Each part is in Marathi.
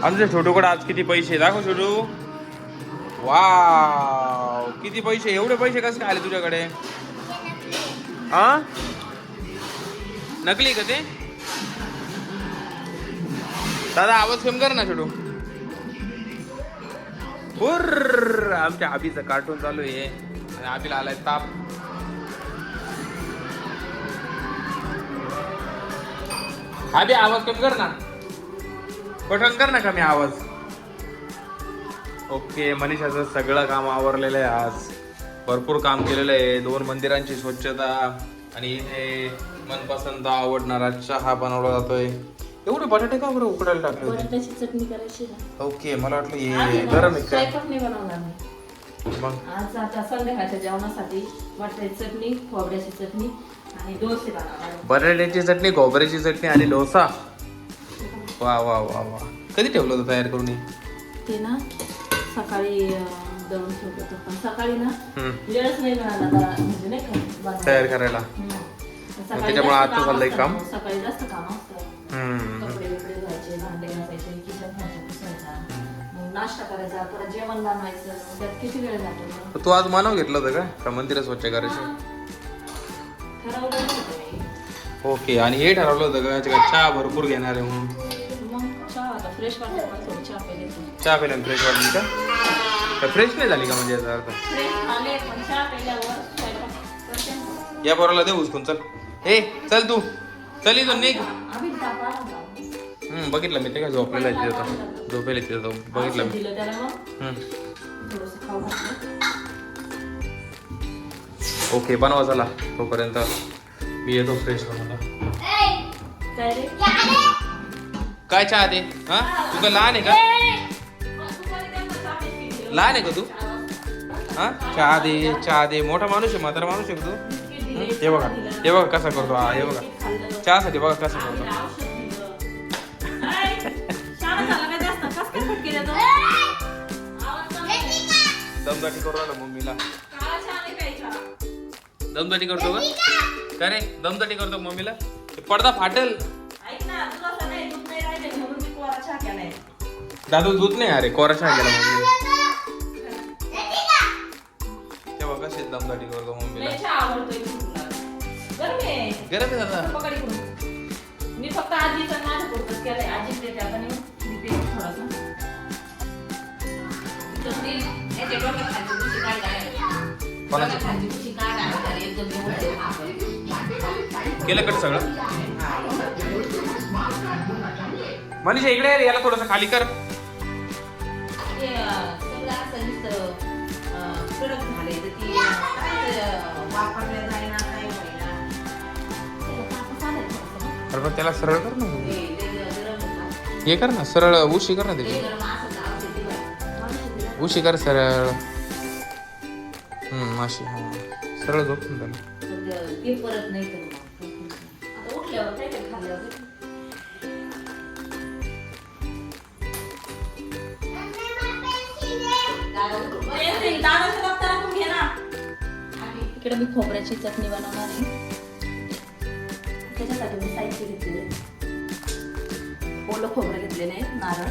आमच्या छोटूकडे आज किती पैसे दाखव छोटू. वाव किती पैसे, एवढे पैसे कसे काय आले तुझ्याकडे? हा नकली का ते? दादा आवाज कमी कर ना छोटू. हुर्र आमच्या आबीचं कार्टून चालू आहे आणि आबीला आलाय ताप. आबी आवाज कमी कर ना, पठण कर ना कमी आवाज. ओके मनीषाचं सगळं काम आवरलेलं आहे. आज भरपूर काम केलेलं आहे. 2 मंदिरांची स्वच्छता आणि इथे मनपसंत आवडणारा चहा बनवला जातोय. एवढे बटाटे का बरं उकडायला टाकले होते? बटाट्याची चटणी करायची ना. ओके मला वाटलं हे गरम आहे काय. स्वयंपाक नाही बनवणार मी मग आज. आता संध्याकाळच्या जेवणासाठी बटाट्याची चटणी, खोबऱ्याची चटणी आणि डोसे बनवणार. बटाट्याची चटणी, खोबऱ्याची चटणी आणि डोसा. वा वा वा वा. कधी ठेवलं होतं तयार करून? ते ना सकाळी दळून ठेवलं होतं, पण सकाळी ना वेळच नाही मिळाला म्हणजे नाही का बनवायला. तयार करायला. सकाळी त्याच्यामुळे जास्त आज काम चाललंय असतं काम. ना. सकाळी जास्त काम असतं. कपडे बिपडे धुवायचे, भांडे घासायचे, किचन फरशा पुसायचा, मग नाश्ता करायचा, परत जेवण बनवायचं. त्यात किती वेळ जातो ना. तू आज मानव घेतलं होतं का मंदिर स्वच्छ करायचं? ठरवलं होतं मी. ओके आणि हे ठरवलं होतं का चहा भरपूर घेणार आहे म्हणून? मग चहा आता फ्रेश वाटलं मला, थोडी चहा प्यायली. चहा प्यायला फ्रेश वाटली का? फ्रेश नाही झाली का म्हणजे याचा अर्थ? फ्रेश झाले पण चहा प्यायल्यावर स्वयंपाक करते ना. या पोराला दे उचकून. चल ए चल तू चल इथून निघ. आम्ही ताप आला होता. बघितलं मी ते काय झोपलेला आहे तिथं. झोपेला तिथं बघितलं मी. दिलं त्याला मग थोडंसं खाऊ घातलं. ओके बनवा चला तोपर्यंत मी येतो फ्रेश बनवला. काय रे? काय चहा दे? हा तू काय लहान आहे का? लहान आहे का तू? हा चहा दे, चहा दे. मोठा माणूस आहे, म्हातारा माणूस आहे का तू? हे बघा, हे बघा कसा करतो. हा हे बघा चहासाठी बघा कसा करतो. दमदाटी करू राहिला मम्मीला. दमदाटी करतो का? काय रे दमदाटी करतो मम्मीला? पडदा फाटेल. दादू दूध नाही अरे कोरा चहा गेला मम्मीला. तेव्हा कसे दमदाटी करतो मम्मीला. गरम आहे दादा. मी फक्त आजीचा माझ्या पुरतच केलंय. आजी देते आता मी पेन थोडासा. केलं कट सगळं? मनीषा इकडे आहे, याला थोडस खाली कर. अरे पण त्याला सरळ कर ना. हे कर ना सरळ, उशी कर ना त्याची. उशी कर सरळ. माशी हा सरळ झोपून त्याला. परत नाही आता उठल्यावर काय काय खाल्ल्यावर इकडे मी खोबऱ्याची चटणी बनवणार आहे. त्याच्यासाठी मी साहित्य घेतलेले. ओलं खोबरं घेतलेलं आहे, नारळ,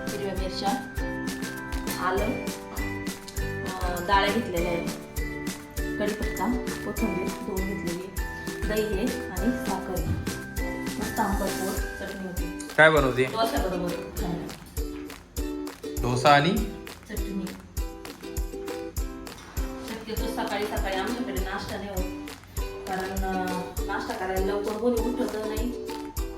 हिरव्या मिरच्या, आलं, डाळ्या घेतलेल्या आहे, कढीपत्ता, कोथिंबीर 2 घेतलेली, दही आहे आणि साखर आहे. मस्त आंबट चटणी होती. काय बनवते? डोसा बरोबर खायला. डोसा आणि चटणी. शक्यतो सकाळी सकाळी आमच्याकडे नाश्ता नाही होत, कारण नाश्ता करायला लवकर कोणी उठत नाही,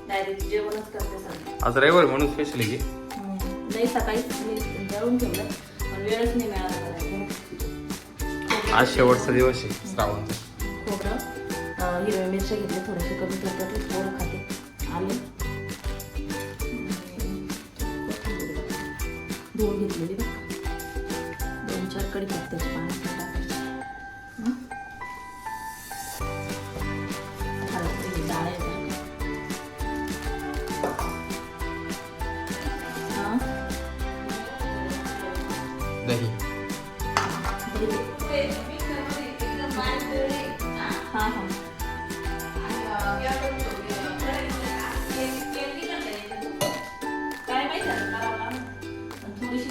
डायरेक्ट जेवणच करते सगळं. आज रविवार म्हणून स्पेशली की नाही सकाळी मी दळून ठेवलं पण वेळच नाही मिळाला करायला. आज शेवटचा दिवस आहे श्रावणचा. खोबरं, हिरव्या मिरच्या घेतले, थोडेसे कमी करतात, थोडं खाते, आले 2 घेतलेली बघ, 2-4 कढीपत्त्याची पानं टाकायची. डाळ आहे दही. हां हां काय त्याला करावं लागेल. पण थोडीशी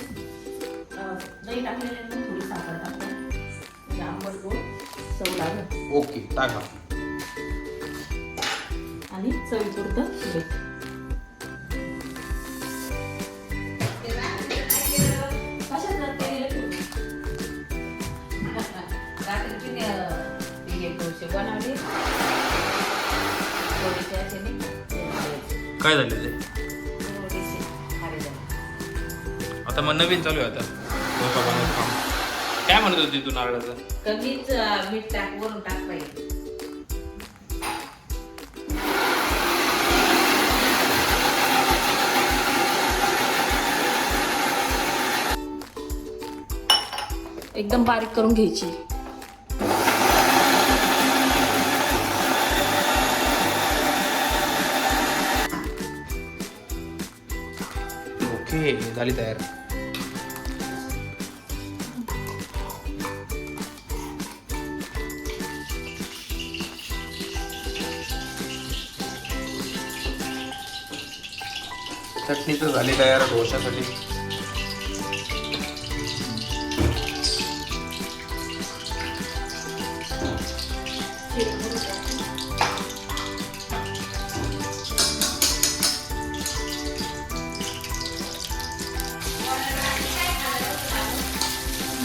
दही टाकलेली आहे ना, थोडी साखर टाकते म्हणजे आंबट गोड चव लागेल. ओके टाका. आणि चवीपुरतं मीठ. कशात जाते बनवली काय झालेलं आहे आता? मग नवीन चालू आहे आता डोसा बनवतो काम. काय म्हणत होती तू नारळाचं? कमीच मीठ टाक, वरून टाक पाहिजे. एकदम बारीक करून घ्यायची. ओके झाली तयार. चटणी तर झाली तयार डोशासाठी.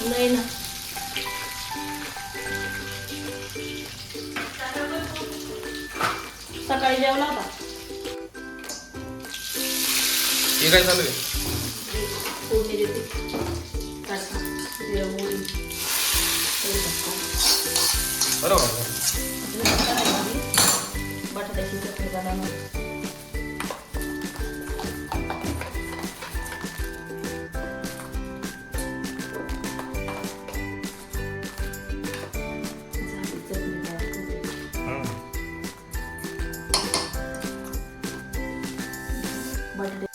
नाही ना, सकाळी जेवला होता. हे काय चालू आहे? फोडणी देते. तडका, जिरं, मोहरी, कढीपत्ता. बरोबर. बटाट्याची चटणी बनवणार. झाली चटणी तयार करते. बटाटे